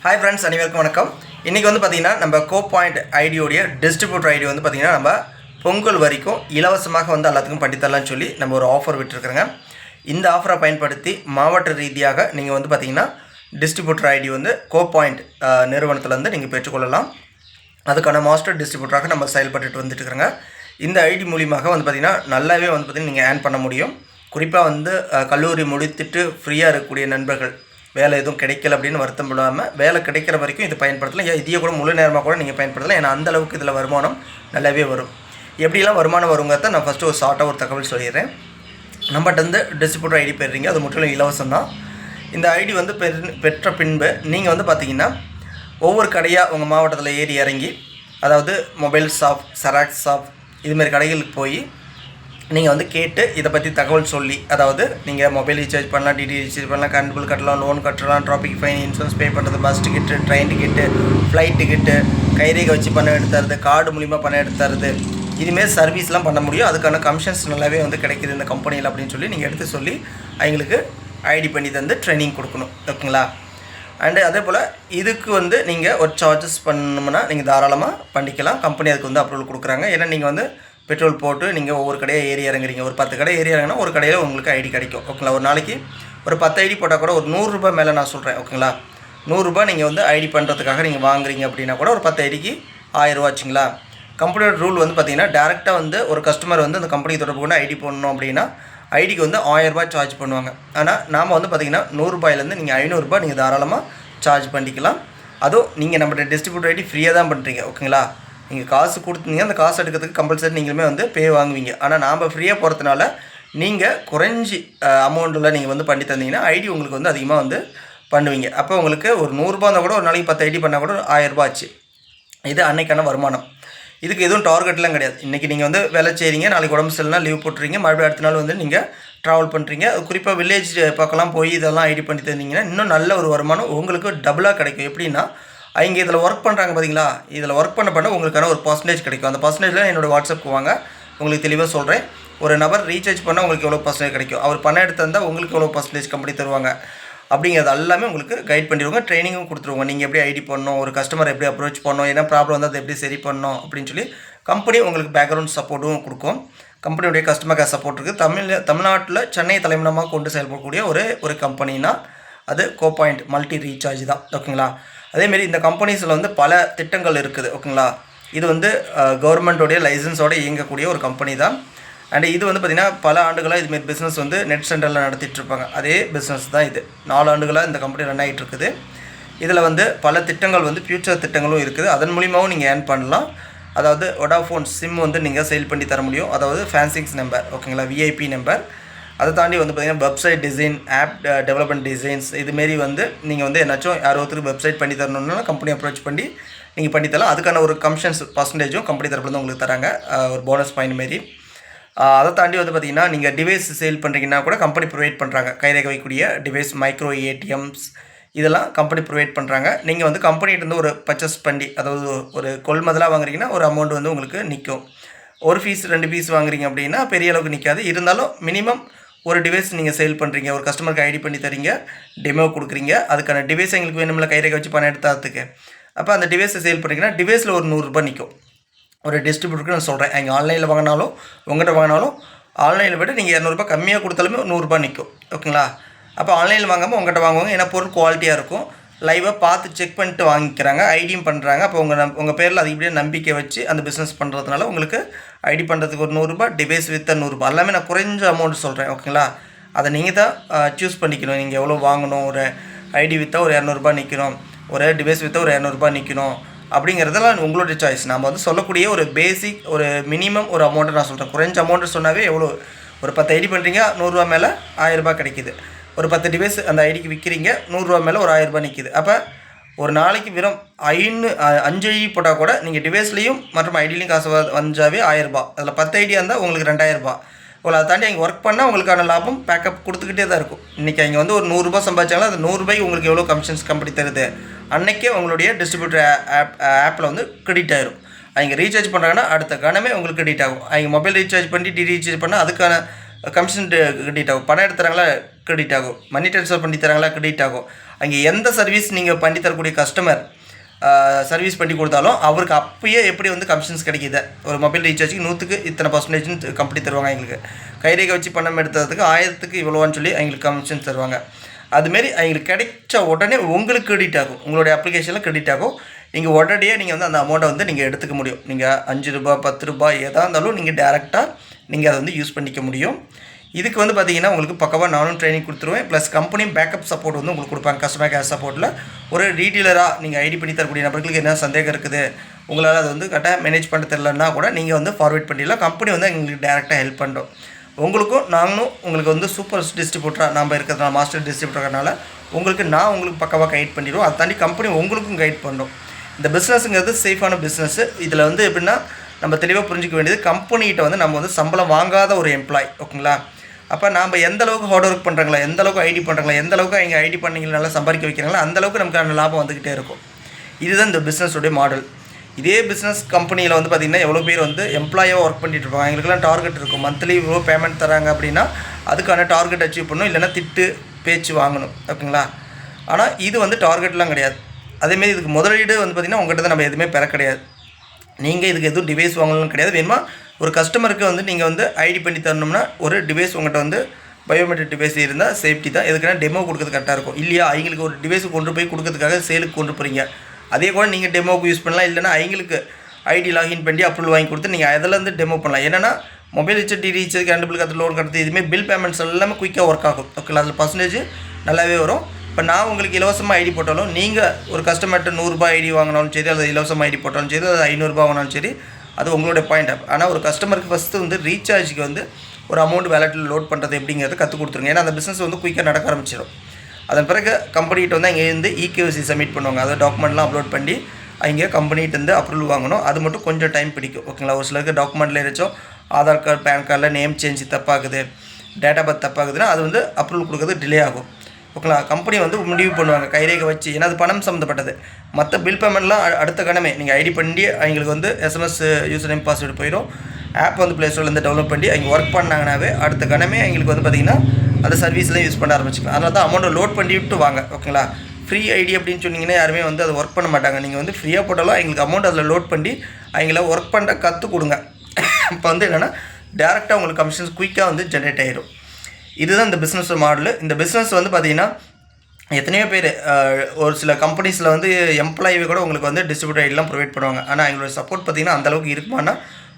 Hi friends, அனைவருக்கும் வணக்கம். இன்றைக்கி வந்து பார்த்திங்கன்னா நம்ம கோபாயிண்ட் ஐடியோடைய டிஸ்ட்ரிபியூட்டர் ஐடி வந்து பார்த்திங்கன்னா நம்ம பொங்கல் வரைக்கும் இலவசமாக வந்து எல்லாத்துக்கும் பண்ணித்தரலான்னு சொல்லி நம்ம ஒரு ஆஃபர் விட்டுருக்குறோங்க. இந்த ஆஃபரை பயன்படுத்தி மாவட்ட ரீதியாக நீங்கள் வந்து பார்த்திங்கன்னா டிஸ்ட்ரிபியூட்டர் ஐடி வந்து கோபாயிண்ட் நிறுவனத்தில் நீங்கள் பெற்றுக்கொள்ளலாம். அதுக்கான மாஸ்டர் டிஸ்ட்ரிபியூட்டராக நம்ம செயல்பட்டு வந்துட்டுருக்குறோங்க. இந்த ஐடி மூலியமாக வந்து பார்த்திங்கன்னா நல்லாவே வந்து பார்த்திங்கன்னா நீங்கள் ஏர்ன் பண்ண முடியும். குறிப்பாக வந்து கல்லூரி முடித்துட்டு ஃப்ரீயாக இருக்கக்கூடிய நண்பர்கள், வேலை எதுவும் கிடைக்கல அப்படின்னு வருத்தம் இல்லாமல் வேலை கிடைக்கிற வரைக்கும் இது பயன்படுத்தலாம். இதையே கூட முழு நேரமாக கூட நீங்கள் பயன்படுத்தலாம். ஏன்னா அந்தளவுக்கு இதில் வருமானம் நல்லாவே வரும். எப்படிலாம் வருமானம் வருங்கிறத நான் ஃபஸ்ட்டு ஒரு ஷார்ட்டாக ஒரு தகவல் சொல்லிடுறேன். நம்மகிட்ட வந்து டிஸ்ட்ரிபியூட்டர் ஐடி பெறுறீங்க, அது முற்றிலும் இலவசம் தான். இந்த ஐடி வந்து பெற்ற பின்பு நீங்கள் வந்து பார்த்திங்கன்னா ஒவ்வொரு கடையாக உங்கள் மாவட்டத்தில் ஏறி இறங்கி, அதாவது மொபைல் ஷாப், செராக்ஸ் ஷாப், இதுமாரி கடைகளுக்கு போய் நீங்கள் வந்து கேட்டு இதை பற்றி தகவல் சொல்லி, அதாவது நீங்கள் மொபைல் ரீசார்ஜ் பண்ணலாம், டிடி ரீசார்ஜ் பண்ணலாம், கரண்ட் பில் கட்டலாம், லோன் கட்டலாம், டிராஃபிக் ஃபைன், இன்சூரன்ஸ் பே பண்ணுறது, bus ticket, train ticket, flight ticket, கைரேகை வச்சு பணம் எடுத்து தருது, கார்டு மூலிமா பணம் எடுத்து தருது, இதுமாரி சர்வீஸ்லாம் பண்ண முடியும். அதுக்கான கமிஷன்ஸ் நல்லாவே வந்து கிடைக்கிது இந்த கம்பெனியில் அப்படின்னு சொல்லி நீங்கள் எடுத்து சொல்லி அவங்களுக்கு ஐடி பண்ணி தந்து ட்ரைனிங் கொடுக்கணும். ஓகேங்களா? அண்டு அதே போல் இதுக்கு வந்து நீங்கள் ஒரு சார்ஜஸ் பண்ணணும்னா நீங்கள் தாராளமாக பண்ணிக்கலாம். கம்பெனி அதுக்கு வந்து அப்ரூவல் கொடுக்குறாங்க. ஏன்னா நீங்கள் வந்து பெட்ரோல் போட்டு நீங்கள் ஒவ்வொரு கடையை ஏறி இறங்குறீங்க. ஒரு 10 கடை ஏறி இறங்கினா ஒரு கடையில் உங்களுக்கு ஐடி கிடைக்கும். ஓகேங்களா? ஒரு நாளைக்கு ஒரு 10 ஐடி போட்டால் கூட ஒரு 100 ரூபாய் மேலே நான் சொல்கிறேன். ஓகேங்களா? 100 ரூபாய் நீங்கள் வந்து ஐடி பண்ணுறதுக்காக நீங்கள் வாங்குறீங்க அப்படின்னா கூட ஒரு 10 ஐடிக்கு 1000 ரூபா ஆச்சுங்களா? கம்பெனியோட ரூல் வந்து பார்த்திங்கன்னா டேரெக்டாக வந்து ஒரு கஸ்டமர் வந்து அந்த கம்பெனி தொடர்பு கொண்டு ஐடி போடணும் அப்படின்னா ஐடிக்கு வந்து 1000 ரூபாய் சார்ஜ் பண்ணுவாங்க. ஆனால் நாம் வந்து பார்த்திங்கன்னா 100 ரூபாயிலேருந்து நீங்கள் 500 ரூபாய் நீங்கள் தாராளமாக சார்ஜ் பண்ணிக்கலாம். அதுவும் நீங்கள் நம்மகிட்ட டிஸ்ட்ரிபியூட்டர் ஐடி ஃப்ரீயாக தான் பண்ணுறீங்க. ஓகேங்களா? நீங்கள் காசு கொடுத்தீங்க, அந்த காசு எடுக்கிறதுக்கு கம்பல்சரி நீங்களுமே வந்து பே வாங்குவீங்க. ஆனால் நாம் ஃப்ரீயாக போகிறதுனால நீங்கள் குறைஞ்சி அமௌண்ட்டில் நீங்கள் வந்து பண்ணி தந்தீங்கன்னா ஐடி உங்களுக்கு வந்து அதிகமாக வந்து பண்ணுவீங்க. அப்போ உங்களுக்கு ஒரு 100 ரூபா இருந்தால் கூட ஒரு நாளைக்கு 10 ஐடி பண்ணால் கூட 1000 ரூபா ஆச்சு. இது அன்னைக்கான வருமானம். இதுக்கு எதுவும் டார்கெட்லாம் கிடையாது. இன்றைக்கி நீங்கள் வந்து வேலை செய்கிறீங்க, நாளைக்கு உடம்பு சரியில்லைனா லீவ் போட்டுறீங்க, மறுபடியும் அடுத்த நாள் வந்து நீங்கள் ட்ராவல் பண்ணுறீங்க. குறிப்பாக வில்லேஜ் பக்கம்லாம் போய் இதெல்லாம் ஐடி பண்ணி தந்தீங்கன்னா இன்னும் நல்ல ஒரு வருமானம் உங்களுக்கு டபுளாக கிடைக்கும். எப்படின்னா, அவங்க இதில் ஒர்க் பண்ணுறாங்க பார்த்தீங்களா? இதில் ஒர்க் பண்ண உங்களுக்கான ஒரு பர்சன்டேஜ் கிடைக்கும். அந்த பர்சன்டேஜில் என்னோடய வாட்ஸ்அப்புக்கு வாங்க, உங்களுக்கு தெளிவாக சொல்கிறேன். ஒரு நபர் ரீசார்ஜ் பண்ணால் உங்களுக்கு எவ்வளோ பர்சன்டேஜ் கிடைக்கும், அவர் பணம் எடுத்து தந்தால் உங்களுக்கு எவ்வளோ பர்சன்டேஜ் கம்பெனி தருவாங்க அப்படிங்கிறது எல்லாமே உங்களுக்கு கைட் பண்ணிடுவாங்க. ட்ரைனிங்கும் கொடுத்துருவாங்க. நீங்கள் எப்படி ஐடி பண்ணணும், ஒரு கஸ்டமர் எப்படி அப்ரோச் பண்ணணும், என்ன ப்ராப்ளம் வந்து அதை எப்படி சரி பண்ணணும் அப்படின்னு சொல்லி கம்பெனி உங்களுக்கு பேக்ரவுண்ட் சப்போர்ட்டும் கொடுக்கும். கம்பெனியுடைய கஸ்டமர் கேர் சப்போர்ட் இருக்குது. தமிழ்நாட்டில் சென்னை தலைமையிடமாக கொண்டு செயல்படக்கூடிய ஒரு கம்பெனினா அது கோபாயிண்ட் மல்டி ரீசார்ஜ் தான். ஓகேங்களா? அதேமாரி இந்த கம்பெனிஸில் வந்து பல திட்டங்கள் இருக்குது. ஓகேங்களா? இது வந்து கவர்மெண்ட்டோடைய லைசன்ஸோடு இயங்கக்கூடிய ஒரு கம்பெனி தான். அண்ட் இது வந்து பார்த்திங்கன்னா பல ஆண்டுகளாக இதுமாரி பிஸ்னஸ் வந்து நெட் சென்டரில் நடத்திட்டுருப்பாங்க. அதே பிஸ்னஸ் தான் இது. 4 ஆண்டுகளாக இந்த கம்பெனி ரன் ஆகிட்டு இருக்குது. இதில் வந்து பல திட்டங்கள் வந்து ஃப்யூச்சர் திட்டங்களும் இருக்குது. அதன் மூலியமாகவும் நீங்கள் ஏர்ன் பண்ணலாம். அதாவது வோடாஃபோன் சிம் வந்து நீங்கள் சேல் பண்ணி தர முடியும். அதாவது ஃபேன்சிங்ஸ் நம்பர். ஓகேங்களா? VIP number. அதை தாண்டி வந்து பார்த்திங்கன்னா website design, app development designs, இதுமாரி வந்து நீங்கள் வந்து என்னாச்சும் யாரோ ஒருத்தருக்கு வெப்சைட் பண்ணி தரணுன்னா கம்பெனி அப்ரோச் பண்ணி நீங்கள் பண்ணித்தரலாம். அதுக்கான ஒரு கமிஷன்ஸ் பர்சன்டேஜும் கம்பெனி தரப்புலேருந்து உங்களுக்கு தராங்க, ஒரு போனஸ் பாயிண்ட் மாரி. அதை தாண்டி வந்து பார்த்திங்கன்னா நீங்கள் டிவைஸ் சேல் பண்ணுறீங்கன்னா கூட கம்பெனி ப்ரொவைட் பண்ணுறாங்க. கைரேகை வைக்கக்கூடிய டிவைஸ், மைக்ரோ ஏடிஎம்ஸ், இதெல்லாம் கம்பெனி ப்ரொவைட் பண்ணுறாங்க. நீங்கள் வந்து கம்பெனிகிட்டேருந்து ஒரு பர்ச்சேஸ் பண்ணி, அதாவது ஒரு கொள்முதலாக வாங்குறீங்கன்னா ஒரு அமௌண்ட் வந்து உங்களுக்கு நிற்கும். ஒரு பீஸ் 2 பீஸ் வாங்குறீங்க அப்படின்னா பெரிய அளவுக்கு நிற்காது. இருந்தாலும் மினிமம் ஒரு டிவைஸ் நீங்கள் சேல் பண்ணுறீங்க, ஒரு கஸ்டமருக்கு ஐடி பண்ணி தரீங்க, டெமோ கொடுக்குறீங்க, அதுக்கான டிவைஸ் எங்களுக்கு வேணும்ல கைரேகை வச்சு பணம் எடுத்தாதுக்கு. அப்போ அந்த டிவைஸை சேல் பண்ணுறீங்கன்னா டிவைஸில் ஒரு 100 ரூபாய் நிற்கும். ஒரு டிஸ்ட்ரிபியூட்டருக்கு நான் சொல்கிறேன், அவங்க ஆன்லைனில் வாங்கினாலும் உங்கள்கிட்ட வாங்கினாலும் ஆன்லைனில் விட நீங்கள் 200 ரூபாய் கம்மியாக கொடுத்தாலுமே 100 ரூபாய் நிற்கும். ஓகேங்களா? அப்போ ஆன்லைனில் வாங்காமல் உங்கள்கிட்ட வாங்குவாங்க. ஏன்னா பொருள் குவாலிட்டியாக இருக்கும், லைவாக பார்த்து செக் பண்ணிட்டு வாங்கிக்கிறாங்க, ஐடியும் பண்ணுறாங்க. அப்போ உங்கள் பேரில் அதிகப்படியாக நம்பிக்கை வச்சு அந்த பிஸ்னஸ் பண்ணுறதுனால உங்களுக்கு ஐடி பண்ணுறதுக்கு ஒரு 100 ரூபாய், டிவைஸ் விற்ற 100 ரூபாய், எல்லாமே நான் குறைஞ்ச அமௌண்ட் சொல்கிறேன். ஓகேங்களா? அதை நீங்கள் தான் சூஸ் பண்ணிக்கணும். நீங்கள் எவ்வளோ வாங்கணும், ஒரு ஐடி விற்றா ஒரு 200 ரூபாய் நிற்கணும், ஒரு டிவைஸ் விற்றா ஒரு 200 ரூபாய் நிற்கணும் அப்படிங்கிறதெல்லாம் உங்களுடைய சாய்ஸ். நம்ம வந்து சொல்லக்கூடிய ஒரு பேசிக், ஒரு மினிமம் ஒரு அமௌண்ட்டை நான் சொல்கிறேன். குறைஞ்ச அமௌண்ட்டு சொன்னாவே எவ்வளோ, ஒரு 10 ஐடி பண்ணுறீங்க, 100 ரூபா மேலே 1000 ரூபாய் கிடைக்கிது. ஒரு 10 டிவைஸ் அந்த ஐடிக்கு விற்கிறீங்க, 100 ரூபா மேலே ஒரு 1000 ரூபாய் நிற்கிது. அப்போ ஒரு நாளைக்கு வெறும் 5 ஐடி போட்டால் கூட நீங்கள் டிவைஸ்லேயும் மற்றும் ஐடிலையும் காசு வந்தாவே 1000 ரூபாய். அதில் 10 ஐடியா இருந்தால் உங்களுக்கு 2000 ரூபாய். இவ்வளோ அதை தாண்டி அங்கே ஒர்க் பண்ணால் உங்களுக்கான லாபம் பேக்கப் கொடுத்துக்கிட்டே தான் இருக்கும். இன்றைக்கி அவங்க வந்து ஒரு 100 ரூபாய் சம்பாதிச்சாங்களா, அந்த 100 ரூபாய்க்கு உங்களுக்கு எவ்வளோ கமிஷன்ஸ் கம்பெனி தருது, அன்றைக்கே உங்களுடைய டிஸ்ட்ரிபியூட்டர் ஆப்பில் வந்து கிரெடிட் ஆயிரும். அவங்க ரீசார்ஜ் பண்ணுறாங்கன்னா அடுத்த கணமே உங்களுக்கு கிரெடிட் ஆகும். அவங்க மொபைல் ரீசார்ஜ் பண்ணி ரீசார்ஜ் பண்ணால் அதுக்கான கமிஷன் கிரெடிட் ஆகும். பணம் எடுத்துறாங்களா கிரெடிட் ஆகும். மணி ட்ரான்ஸ்ஃபர் பண்ணி தராங்களா கிரெடிட் ஆகும். அங்கே எந்த சர்வீஸ் நீங்கள் பண்ணி தரக்கூடிய கஸ்டமர் சர்வீஸ் பண்ணி கொடுத்தாலும் அவருக்கு அப்பயே எப்படி வந்து கமிஷன்ஸ் கிடைக்கிது. ஒரு மொபைல் ரீசார்ஜுக்கு 100க்கு இத்தனை பர்சன்டேஜ்னு கம்பெனி தருவாங்க. எங்களுக்கு கைரேகை வச்சு பணம் எடுத்ததுக்கு 1000க்கு இவ்வளோவான்னு சொல்லி எங்களுக்கு கமிஷன் தருவாங்க. அதுமாரி எங்களுக்கு கிடைச்ச உடனே உங்களுக்கு கிரெடிட் ஆகும், உங்களுடைய அப்ளிகேஷனில் கிரெடிட் ஆகும். நீங்கள் உடனடியாக நீங்கள் வந்து அந்த அமௌண்ட்டை வந்து நீங்கள் எடுத்துக்க முடியும். நீங்கள் ₹5 ₹10 எதாக இருந்தாலும் நீங்கள் டேரெக்டாக நீங்கள் அதை வந்து யூஸ் பண்ணிக்க முடியும். இதுக்கு வந்து பார்த்திங்கன்னா உங்களுக்கு பக்கவாக நானும் ட்ரைனிங் கொடுத்துருவேன். ப்ளஸ் கம்பெனியும் பேக்கப் சப்போர்ட் வந்து உங்களுக்கு கொடுப்பாங்க. கஸ்டமர் கேர் சப்போர்ட்டில் ஒரு ரீடீலராக நீங்கள் ஐடி பண்ணி தரக்கூடிய நபர்களுக்கு என்ன சந்தேகம் இருக்குது, உங்களால் அதை வந்து கரெக்டாக மேனேஜ் பண்ண தெரியலன்னா கூட நீங்கள் வந்து ஃபார்வேர்ட் பண்ணிடலாம். கம்பெனி வந்து எங்களுக்கு டேரெக்டாக ஹெல்ப் பண்ணுறோம். உங்களுக்கும் நாங்களும் உங்களுக்கு வந்து சூப்பர் டிஸ்ட்ரிபியூட்டராக நம்ம இருக்கிறதுனால, மாஸ்டர் டிஸ்ட்ரிபியூட்டர்னால உங்களுக்கு பக்கவாக கைட் பண்ணிடுவோம். அதை தாண்டி கம்பெனி உங்களுக்கும் கைட் பண்ணுறோம். இந்த பிஸ்னஸுங்கிறது சேஃபான பிஸ்னஸ்ஸு. இதில் வந்து எப்படின்னா நம்ம தெளிவாக புரிஞ்சிக்க வேண்டியது, கம்பெனிகிட்ட வந்து நம்ம வந்து சம்பளம் வாங்காத ஒரு எம்ப்ளாய். ஓகேங்களா? அப்போ நாம் எந்த அளவுக்கு ஹார்ட் ஒர்க் பண்ணுறாங்களா, எந்த அளவுக்கு ஐடி பண்ணுறாங்களா, எந்த அளவுக்கு அவங்க ஐடி பண்ணிங்க நல்லா சம்பாதிக்க வைக்கிறாங்களோ அந்தளவுக்கு நமக்கு லாபம் வந்துக்கிட்டே இருக்கும். இதுதான் இந்த பிஸ்னஸோடைய மாடல். இதே பிஸ்னஸ் கம்பெனியில் வந்து பார்த்திங்கன்னா எவ்வளோ பேர் வந்து எம்ப்ளாயாக ஒர்க் பண்ணிட்டு இருப்பாங்க. எங்களுக்குலாம் டார்கெட் இருக்கும். மந்த்லி இவ்வளோ பேமெண்ட் தராங்க அப்படின்னா அதுக்கான டார்கெட் அச்சீவ் பண்ணணும், இல்லைனா திட்டு பேச்சு வாங்கணும். ஓகேங்களா? ஆனால் இது வந்து டார்கெட்லாம் கிடையாது. அதேமாரி இதுக்கு முதலீடு வந்து பார்த்திங்கன்னா உங்கள்கிட்ட தான் நம்ம எதுவுமே பெற கிடையாது. நீங்கள் இதுக்கு எதுவும் டிவைஸ் வாங்கணும்னு கிடையாது. வேணுமா ஒரு கஸ்டமருக்கு வந்து நீங்கள் வந்து ஐடி பண்ணி தரணும்னா ஒரு டிவைஸ் உங்கள்கிட்ட வந்து பயோமெட்ரிக் டிவைஸ் இருந்தால் சேஃப்டி தான். எதுக்குன்னா டெமோ கொடுக்குறது கரெக்டாக இருக்கும். இல்லையா அவங்களுக்கு ஒரு டிவைஸ் கொண்டு போய் கொடுக்கறதுக்காக சேலுக்கு கொண்டு போகிறீங்க, அதே கூட நீங்கள் டெமோவுக்கு யூஸ் பண்ணலாம். இல்லைனா அவங்களுக்கு ஐடி லாகின் பண்ணி அப்ரூவல் வாங்கி கொடுத்து நீங்கள் அதிலேருந்து டெமோ பண்ணலாம். ஏன்னா மொபைல் ரீசார்ஜ் கரண்ட் பில் கட்டு, லோன் கட்டுறது, இதுமாதிரி பில் பேமெண்ட்ஸ் எல்லாமே குயிக்காக ஒர்க் ஆகும். ஓகேங்களா? அதில் பர்சன்டேஜ் நல்லாவே வரும். இப்போ நான் உங்களுக்கு இலவசமாக ஐடி போட்டாலும், நீங்கள் ஒரு கஸ்டமர்கிட்ட ₹100 ஐடி வாங்கினாலும் சரி, அல்லது இலவசமாக ஐடி போட்டாலும் சரி, அது ₹500 வாங்கினாலும் சரி, அது உங்களுடைய பாயிண்ட் ஆஃப். ஆனால் ஒரு கஸ்டமருக்கு ஃபஸ்ட்டு வந்து ரீசார்ஜுக்கு வந்து ஒரு அமௌண்ட் வேலெட்டில் லோட் பண்ணுறது எப்படிங்கிறத கற்றுக் கொடுத்துருங்க. ஏன்னா அந்த பிஸ்னஸ் வந்து குயிக்காக நடக்க ஆரம்பிச்சிடும். அதன் பிறகு கம்பெனிகிட்ட வந்து அங்கேருந்து இகேஒசி சப்மிட் பண்ணுவாங்க. அதை டாக்குமெண்ட்லாம் அப்லோட் பண்ணி அங்கே கம்பெனிகிட்டேருந்து அப்ரூவல் வாங்கணும். அது மட்டும் கொஞ்சம் டைம் பிடிக்கும். ஓகேங்களா? ஒரு சிலருக்கு டாக்குமெண்ட்டில் ஏதாச்சும் ஆதார் கார்டு, பேன் கார்டில் நேம் சேஞ்ச் தப்பாகுது, டேட்டா பர்த் தப்பாகுதுன்னா அது வந்து அப்ரூவல் கொடுக்குறது டிலே ஆகும். ஓகேங்களா? கம்பெனி வந்து முடிவு பண்ணுவாங்க கைரேகை வச்சு. ஏன்னா அது பணம் சம்மந்தப்பட்டது. மற்ற பில் பேமெண்ட்லாம் அடுத்த கணமே நீங்கள் ஐடி பண்ணி அவங்களுக்கு வந்து எஸ்எம்எஸ் யூசர் நேம் பாஸ்வேர்டு போயிடும். ஆப் வந்து ப்ளே ஸ்டோர்லேருந்து டெவலப் பண்ணி அவங்க ஒர்க் பண்ணாங்கனாவே அடுத்த கணமே அவங்களுக்கு வந்து பார்த்திங்கன்னா அந்த சர்வீஸ்லாம் யூஸ் பண்ண ஆரம்பிச்சிக்கலாம். அதனால தான் அமௌண்ட்டை லோட் பண்ணிவிட்டு வாங்க. ஓகேங்களா? ஃப்ரீ ஐடி அப்படின்னு சொன்னீங்கன்னா யாருமே வந்து அதை ஒர்க் பண்ண மாட்டாங்க. நீங்கள் வந்து ஃப்ரீயாக போட்டாலும் அவங்களுக்கு அமௌண்ட் அதில் லோட் பண்ணி அவங்கள ஒர்க் பண்ண கற்றுக் கொடுங்க. இப்போ வந்து என்னென்னா டேரெக்டாக உங்களுக்கு கமிஷன்ஸ் குயிக்காக வந்து ஜென்ரேட் ஆகிடும். இதுதான் இந்த பிஸ்னஸ் மாடலு. இந்த பிஸ்னஸ் வந்து பார்த்திங்கன்னா எத்தனையோ பேர் ஒரு சில கம்பெனிஸில் வந்து எம்ப்ளாயிவே கூட உங்களுக்கு வந்து டிஸ்ட்ரிபியூட்டர் ஐடிலாம் ப்ரொவைட் பண்ணுவாங்க. ஆனால் எங்களோட சப்போர்ட் பார்த்திங்கன்னா அந்தளவுக்கு இருக்குமானா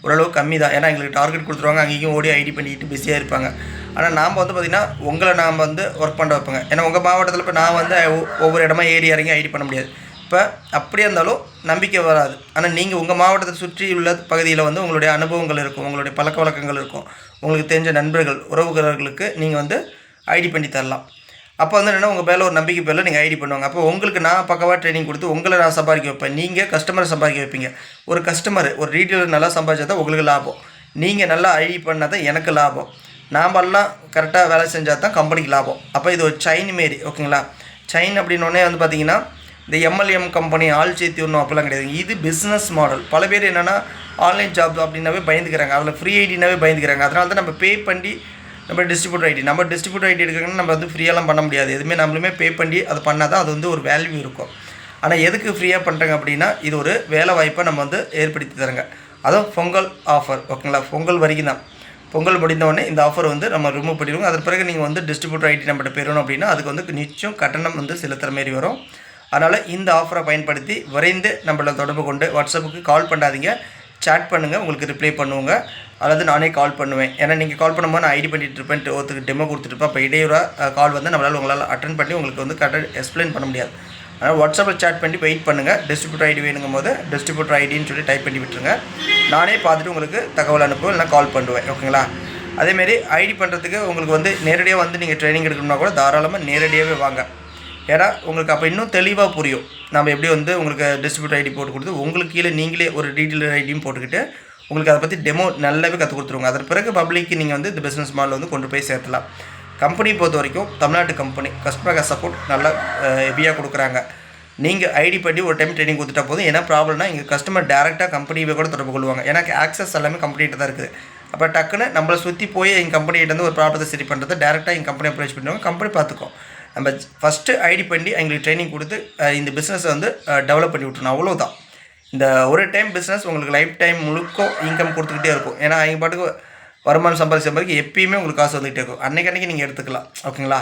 ஓரளவுக்கு கம்மி தான். ஏன்னா எங்களுக்கு டார்கெட் கொடுத்துருவாங்க, அங்கேயும் ஓடி ஐடி பண்ணிக்கிட்டு பிஸியாக இருப்பாங்க. ஆனால் நாம் வந்து பார்த்திங்கன்னா உங்களை நாம் வந்து ஒர்க் பண்ண வைப்பாங்க. ஏன்னா உங்கள் மாவட்டத்தில் இப்போ நான் வந்து ஒவ்வொரு இடமா ஏறி இறங்கி ஐடி பண்ண முடியாது. இப்போ அப்படியே இருந்தாலும் நம்பிக்கை வராது. ஆனால் நீங்கள் உங்கள் மாவட்டத்தை சுற்றி உள்ள பகுதியில் வந்து உங்களுடைய அனுபவங்கள் இருக்கும், உங்களுடைய பழக்க வழக்கங்கள் இருக்கும், உங்களுக்கு தெரிஞ்ச நண்பர்கள் உறவுகளுக்கு நீங்கள் வந்து ஐடி பண்ணி தரலாம். அப்போ வந்து என்னென்னா உங்கள் பேரில் ஒரு நம்பிக்கை பேரில் நீங்கள் ஐடி பண்ணுவாங்க. அப்போ உங்களுக்கு நான் பக்கவாக ட்ரைனிங் கொடுத்து உங்களை நான் சம்பாதிக்க வைப்பேன், நீங்கள் கஸ்டமரை சம்பாதிக்க வைப்பீங்க. ஒரு கஸ்டமர் ஒரு ரீட்டெயிலர் நல்லா சம்பாதிச்சா தான் உங்களுக்கு லாபம். நீங்கள் நல்லா ஐடி பண்ணால் தான் எனக்கு லாபம். நாமெல்லாம் கரெக்டாக வேலை செஞ்சால் தான் கம்பெனிக்கு லாபம். அப்போ இது ஒரு செயின் மாரி. ஓகேங்களா? செயின் அப்படின்னோடனே வந்து பார்த்திங்கன்னா இந்த எம்எல்எம் கம்பெனி ஆள் சேர்த்தி ஒன்றும் அப்போல்லாம் கிடையாது. இது பிஸ்னஸ் மாடல். பல பேர் என்னென்னா ஆன்லைன் ஜாப் அப்படின்னாவே பயந்துக்கிறாங்க, அதில் ஃப்ரீ ஐடினாவே பயந்துக்கிறாங்க. அதனால தான் நம்ம பே பண்ணி நம்ம டிஸ்ட்ரிபியூட்டர் ஐடி எடுக்கணும்னா நம்ம வந்து ஃப்ரீயெல்லாம் பண்ண முடியாது. எதுவுமே நம்மளுமே பே பண்ணி அது பண்ணால் தான் அது வந்து ஒரு வேல்யூ இருக்கும். ஆனால் எதுக்கு ஃப்ரீயாக பண்ணுறாங்க அப்படின்னா இது ஒரு வேலை வாய்ப்பை நம்ம வந்து ஏற்படுத்தி தரங்க. அதுவும் பொங்கல் ஆஃபர். ஓகேங்களா? பொங்கல் வரைக்கும் தான். பொங்கல் முடிந்தவொடனே இந்த ஆஃபர் வந்து நம்ம ரிமூவ் பண்ணிடுவோம். அதன் பிறகு நீங்கள் வந்து டிஸ்ட்ரிபியூட்டர் ஐடி நம்மகிட்ட பெறணும் அப்படின்னா அதுக்கு வந்து நிச்சயம் கட்டணம் வந்து செலுத்துகிற மாரி வரும். அதனால் இந்த ஆஃபரை பயன்படுத்தி விரைந்து நம்மளை தொடர்பு கொண்டு வாட்ஸ்அப்புக்கு கால் பண்ணாதீங்க, சேட் பண்ணுங்கள், உங்களுக்கு ரிப்ளை பண்ணுவோங்க. அல்லது நானே கால் பண்ணுவேன். ஏன்னா நீங்கள் கால் பண்ணும்போது நான் ஐடி பண்ணிட்டு இருப்பேன், ஒருத்தருக்கு டெமோ கொடுத்துருப்பேன். அப்போ இடையூறாக கால் வந்து உங்களால் அட்டன் பண்ணி உங்களுக்கு வந்து கரெக்டாக எக்ஸ்பிளைன் பண்ண முடியாது. அதனால் வாட்ஸ்அப்பில் சேட் பண்ணி வெயிட் பண்ணுங்கள். டிஸ்ட்ரிபியூட்டர் ஐடி வேணுங்கும் போது டிஸ்ட்ரிபியூட்டர் ஐடின்னு சொல்லி டைப் பண்ணி விட்டுருங்க. நானே பார்த்துட்டு உங்களுக்கு தகவல் அனுப்புவேன், இல்லைனா கால் பண்ணுவேன். ஓகேங்களா? அதேமாரி ஐடி பண்ணுறதுக்கு உங்களுக்கு வந்து நேரடியாக வந்து நீங்கள் ட்ரைனிங் எடுக்கணும்னா கூட தாராளமாக நேரடியாகவே வாங்க. ஏன்னா உங்களுக்கு அப்போ இன்னும் தெளிவாக புரியும். நம்ம எப்படி வந்து உங்களுக்கு டிஸ்ட்ரிபியூட்டர் ஐடி போட்டு கொடுத்து உங்களுக்கு கீழே நீங்களே ஒரு டீட்டெயில் ஐடியும் போட்டுக்கிட்டு உங்களுக்கு அதை பற்றி டெமோ நல்லாவே கற்றுக் கொடுத்துருவாங்க. அதன் பிறகு பப்ளிக்கு நீங்கள் வந்து இந்த பிஸ்னஸ் மாடல் வந்து கொண்டு போய் சேர்த்தலாம். கம்பெனி பொறுத்த வரைக்கும் தமிழ்நாட்டு கம்பெனி கஸ்டமர் கேர் சப்போர்ட் நல்லா ஹெவியாக கொடுக்குறாங்க. நீங்கள் ஐடி பண்ணி ஒரு டைம் ட்ரைனிங் கொடுத்துட்டா போதும். ஏன்னா ப்ராப்ளம்னா இங்கே கஸ்டமர் டேரெக்டாக கம்பெனியை கூட தொடர்பு கொள்வாங்க. ஏன்னா ஆக்சஸ் எல்லாமே கம்பெனிகிட்ட தான் இருக்குது. அப்போ டக்குன்னு நம்மளை சுற்றி போய் எங்கள் கம்பெனிகிட்ட வந்து ஒரு ப்ராப்ளத்தை சரி பண்ணுறது டேரெக்டாக எங்கள் கம்பெனி அப்ரோச் பண்ணுவாங்க. கம்பெனி பார்த்துக்கும். நம்ம ஃபஸ்ட்டு ஐடி பண்ணி எங்களுக்கு ட்ரைனிங் கொடுத்து இந்த பிஸ்னஸை வந்து டெவலப் பண்ணி விட்டுருணும், அவ்வளோதான். இந்த ஒரு டைம் பிஸ்னஸ் உங்களுக்கு லைஃப் டைம் முழுக்க இன்கம் கொடுத்துக்கிட்டே இருக்கும். ஏன்னா அவங்க பாட்டுக்கு வருமானம் சம்பாதிக்க எப்பயுமே உங்களுக்கு காசு வந்துகிட்டே இருக்கும். அன்றைக்கி நீங்கள் எடுத்துக்கலாம். ஓகேங்களா?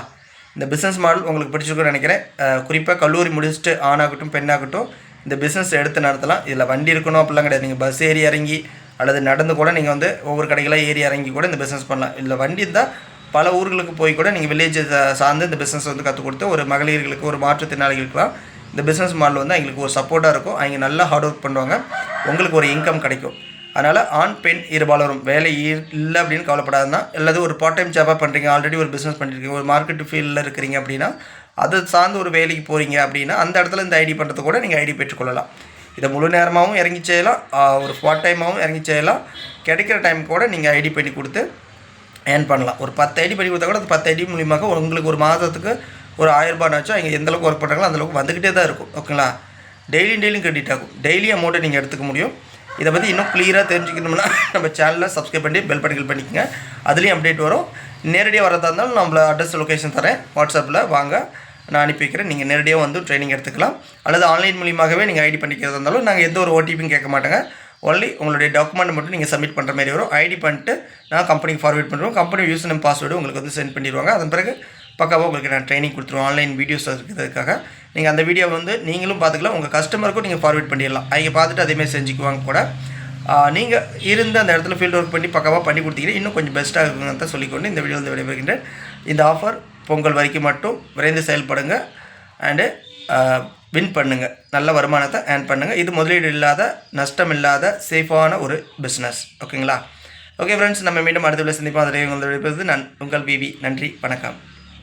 இந்த பிஸ்னஸ் மாடல் உங்களுக்கு பிடிச்சிருக்குன்னு நினைக்கிறேன். குறிப்பாக கல்லூரி முடிச்சுட்டு ஆணாகட்டும் பெண்ணாகட்டும் இந்த பிஸ்னஸ் எடுத்து நடத்தலாம். இதில் வண்டி இருக்கணும் அப்படிலாம் கிடையாது. நீங்கள் பஸ் ஏறி இறங்கி அல்லது நடந்து கூட நீங்கள் வந்து ஒவ்வொரு கடைகளாக ஏறி இறங்கி கூட இந்த பிஸ்னஸ் பண்ணலாம். இல்லை வண்டி இருந்தால் பல ஊர்களுக்கு போய் கூட நீங்கள் வில்லேஜை சார்ந்து இந்த பிஸ்னஸ் வந்து கற்றுக் கொடுத்து ஒரு மகளிர்களுக்கு ஒரு மாற்றுத்திறனாளிகளுக்குலாம் இந்த பிஸ்னஸ் மாடல் வந்து அவங்களுக்கு ஒரு சப்போர்ட்டாக இருக்கும். அவங்க நல்லா ஹார்ட் ஒர்க் பண்ணுவாங்க, உங்களுக்கு ஒரு இன்கம் கிடைக்கும். அதனால் ஆண் பெண் இருபாலரும் வேலை இல்லை அப்படின்னு கவலைப்படாதுன்னா, அல்லது ஒரு பார்ட் டைம் ஜாபாக பண்ணுறீங்க, ஆல்ரெடி ஒரு பிஸ்னஸ் பண்ணியிருக்கீங்க, ஒரு மார்க்கெட் ஃபீல்டில் இருக்கிறீங்க அப்படின்னா, அதை சார்ந்து ஒரு வேலைக்கு போகிறீங்க அப்படின்னா அந்த இடத்துல இந்த ஐடி பண்ணுறது கூட நீங்கள் ஐடி பெற்றுக்கொள்ளலாம். இதை முழு நேரமாகவும் இறங்கி செய்யலாம், ஒரு பார்ட் டைமாகவும் இறங்கி செய்யலாம். கிடைக்கிற டைம் கூட நீங்கள் ஐடி பண்ணி கொடுத்து ஏர்ன் பண்ணலாம். ஒரு 10 ஐடி பண்ணி கொடுத்தா கூட அந்த 10 ஐடி மூலியமாக உங்களுக்கு ஒரு மாதத்துக்கு ஒரு 1000 ரூபாய்னாச்சும் அவங்க எந்தளவுக்கு ஒர்க் பண்ணுறாங்களோ அந்தளவுக்கு வந்துக்கிட்டே தான் இருக்கும். ஓகேங்களா? டெய்லியும் கிரெடிட் ஆகும். டெய்லி அமௌண்ட்டை நீங்கள் எடுத்துக்க முடியும். இதை பற்றி இன்னும் கிளியராக தெரிஞ்சுக்கணும்னா நம்ம சேனலில் சப்ஸ்கிரைப் பண்ணி பெல் பட்டன் பண்ணிக்கோங்க. அதுலேயும் அப்டேட் வரும். நேரடியாக வரதா இருந்தாலும் நம்மள அட்ரஸ் லொக்கேஷன் தரேன், வாட்ஸ்அப்பில் வாங்க நான் அனுப்பி வைக்கிறேன். நீங்கள் நேரடியாக வந்து ட்ரைனிங் எடுத்துக்கலாம். அல்லது ஆன்லைன் மூலியமாகவே நீங்கள் ஐடி பண்ணிக்கிறதா இருந்தாலும் நாங்கள் எந்த ஒரு ஓடிபியும் கேட்க மாட்டோங்க. ஒன்லி உங்களுடைய டாக்குமெண்ட் மட்டும் நீங்கள் சப்மிட் பண்ணுற மாதிரி வரும். ஐடி பண்ணிட்டு நான் கம்பெனிக்கு ஃபார்வேர்ட் பண்ணுறோம். கம்பெனி யூசர் நேம் பாஸ்வேர்டு உங்களுக்கு வந்து சென்ட் பண்ணிடுவாங்க. அதன் பிறகு பக்காவாக உங்களுக்கு நான் ட்ரைனிங் கொடுத்துருவோம். ஆன்லைன் வீடியோஸ் இருக்கிறதுக்காக நீங்கள் அந்த வீடியோவை வந்து நீங்களும் பார்த்துக்கலாம், உங்கள் கஸ்டமருக்கும் நீங்கள் ஃபார்வேர்ட் பண்ணிடலாம். அவங்க பார்த்துட்டு அதேமாதிரி செஞ்சுக்குவாங்க கூட. நீங்கள் இருந்து அந்த இடத்துல ஃபீல்டு ஒர்க் பண்ணி பக்காவாக பண்ணி கொடுத்தீங்கன்னா இன்னும் கொஞ்சம் பெஸ்ட்டாக இருக்குங்க தான் சொல்லிக்கொண்டு இந்த வீடியோவில் விடைபெறுகின்றேன். இந்த ஆஃபர் பொங்கல் வரைக்கும் மட்டும் விரைந்து செயல்படுங்க அண்டு வின் பண்ணுங்கள், நல்ல வருமானத்தை ஏர்ன் பண்ணுங்கள். இது முதலீடு இல்லாத, நஷ்டம் இல்லாத, சேஃபான ஒரு பிஸ்னஸ். ஓகேங்களா? ஓகே ஃப்ரெண்ட்ஸ், நம்ம மீண்டும் அடுத்த வீடியோவில் சந்திப்போம். அதில் உங்கள் விடைபெறுவது நான் உங்கள் பிபி. நன்றி, வணக்கம்.